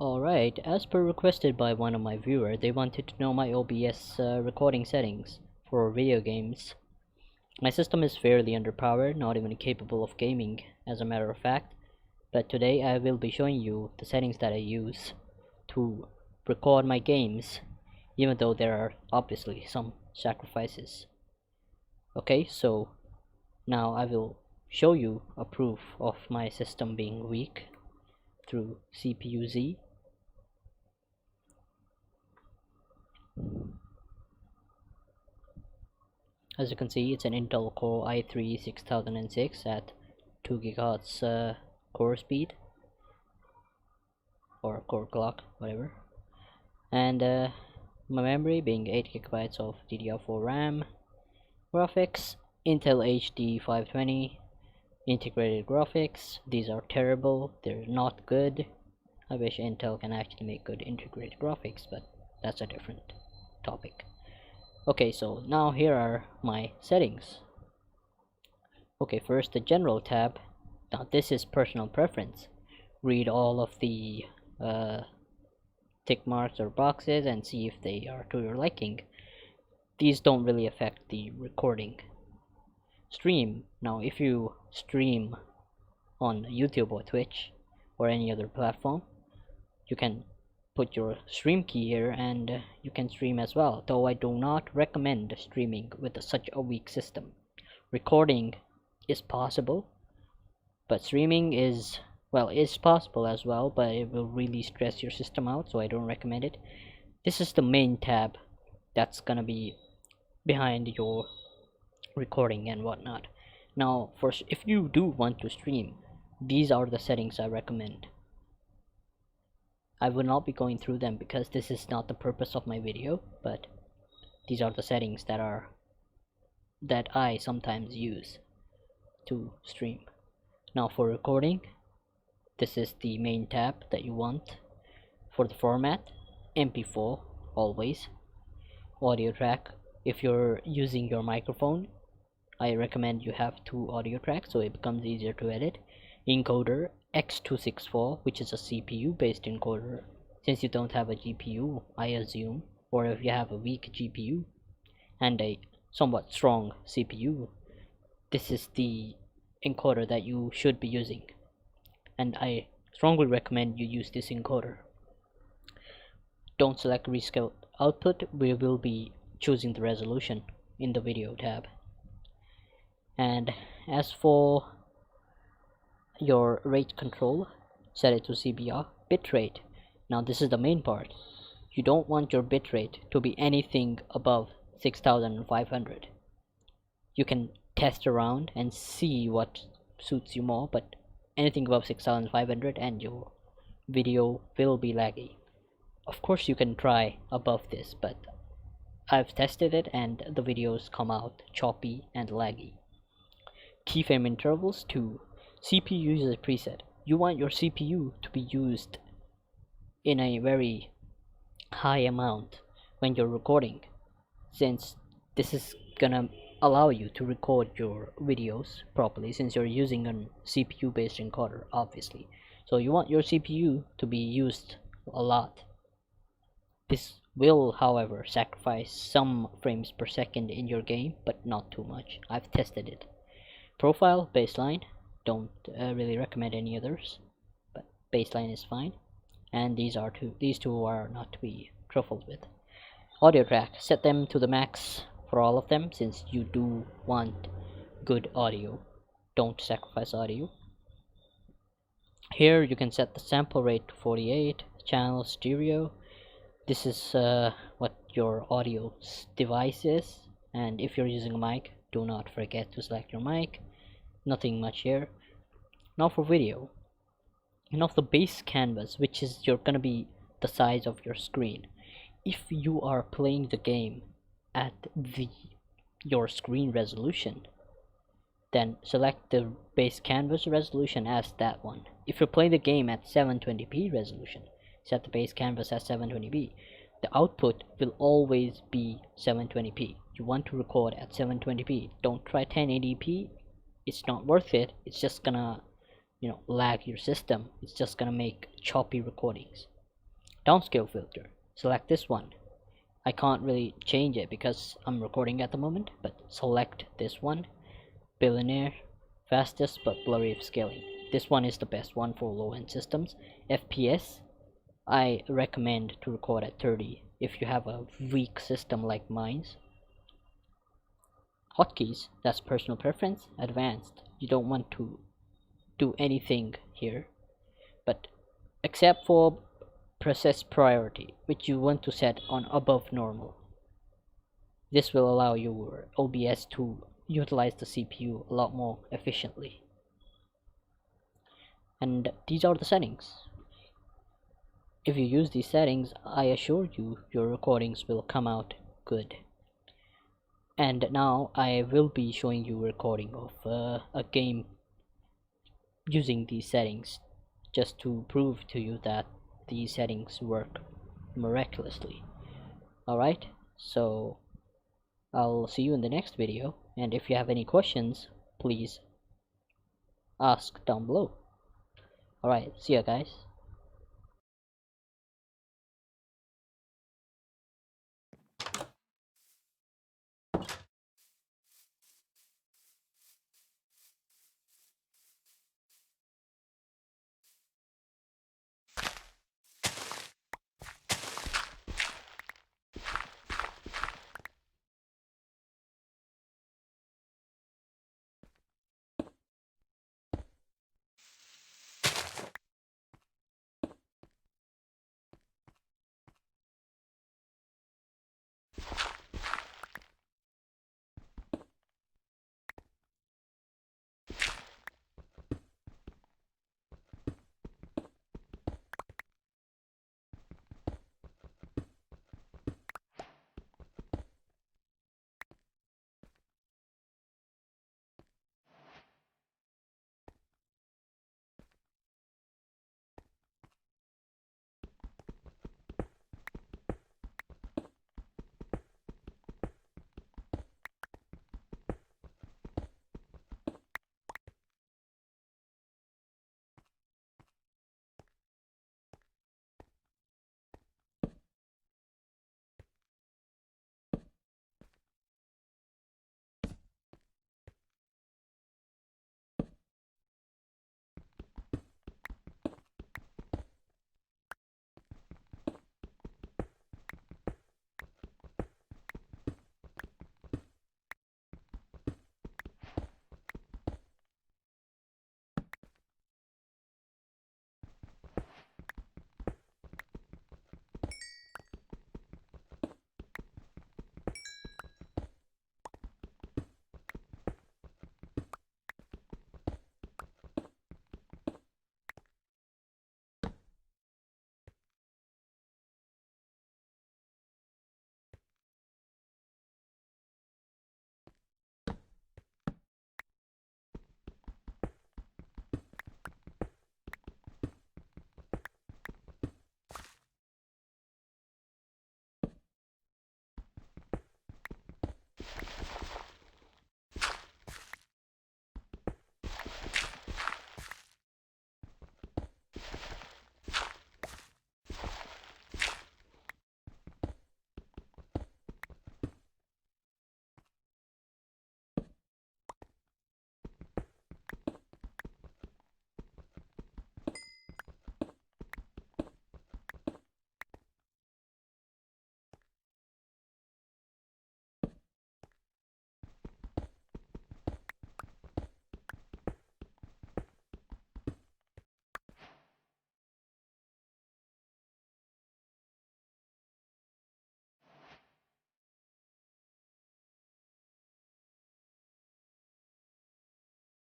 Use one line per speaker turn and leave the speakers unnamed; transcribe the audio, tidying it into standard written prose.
Alright, as per requested by one of my viewers, they wanted to know my OBS recording settings for video games. My system is fairly underpowered, not even capable of gaming as a matter of fact, but today I will be showing you the settings that I use to record my games, even though there are obviously some sacrifices. Okay, so now I will show you a proof of my system being weak through CPU-Z. As you can see, it's an Intel Core i3 6006 at 2 GHz core speed, or core clock, whatever. And my memory being 8 GB of DDR4 RAM. Graphics, Intel HD 520. Integrated graphics, these are terrible, they're not good. I wish Intel can actually make good integrated graphics, but that's a different topic. Okay, so now here are my settings. Okay, first the general tab. Now this is personal preference. Read all of the tick marks or boxes and see if they are to your liking. These don't really affect the recording. Stream. Now if you stream on YouTube or Twitch or any other platform, you can put your stream key here and you can stream as well, though I do not recommend streaming with such a weak system. Recording is possible, but streaming is possible as well, but it will really stress your system out, so I don't recommend it. This is the main tab that's gonna be behind your recording and whatnot. Now if you do want to stream, these are the settings I recommend. I will not be going through them because this is not the purpose of my video, but these are the settings that I sometimes use to stream. Now for recording, this is the main tab that you want. For the format, MP4 always. Audio track, if you're using your microphone, I recommend you have 2 audio tracks so it becomes easier to edit. Encoder X264, which is a CPU based encoder, since you don't have a GPU, I assume, or if you have a weak GPU and a somewhat strong CPU, this is the encoder that you should be using, and I strongly recommend you use this encoder. Don't select rescale output, we will be choosing the resolution in the video tab. And as for your rate control, set it to CBR. Bitrate, now this is the main part. You don't want your bitrate to be anything above 6500. You can test around and see what suits you more, but anything above 6500 and your video will be laggy. Of course you can try above this, but I've tested it and the videos come out choppy and laggy. Keyframe intervals to CPU uses preset. You want your CPU to be used in a very high amount when you're recording, since this is gonna allow you to record your videos properly, since you're using a CPU based encoder, obviously. So you want your CPU to be used a lot. This will, however, sacrifice some frames per second in your game, but not too much. I've tested it. Profile, baseline, don't really recommend any others, but baseline is fine. And these two are not to be truffled with. Audio track, set them to the max for all of them, since you do want good audio. Don't sacrifice audio. Here you can set the sample rate to 48, channel stereo. This is what your audio device is, and if you're using a mic, do not forget to select your mic. Nothing much here. Now for video. Now the base canvas, which is gonna be the size of your screen. If you are playing the game at your screen resolution, then select the base canvas resolution as that one. If you're playing the game at 720p resolution, set the base canvas as 720p. The output will always be 720p. You want to record at 720p. Don't try 1080p. It's not worth it. It's just gonna lag your system. It's just gonna make choppy recordings. Downscale filter, select this one. I can't really change it because I'm recording at the moment, but select this one. Billionaire, fastest but blurry of scaling. This one is the best one for low-end systems. FPS, I recommend to record at 30 if you have a weak system like mine's. Hotkeys, that's personal preference. Advanced, you don't want to do anything here, but except for process priority, which you want to set on above normal. This will allow your OBS to utilize the CPU a lot more efficiently. And these are the settings. If you use these settings, I assure you your recordings will come out good. And now I will be showing you a recording of a game using these settings, just to prove to you that these settings work miraculously. Alright, so I'll see you in the next video, and if you have any questions, please ask down below. Alright, see ya guys.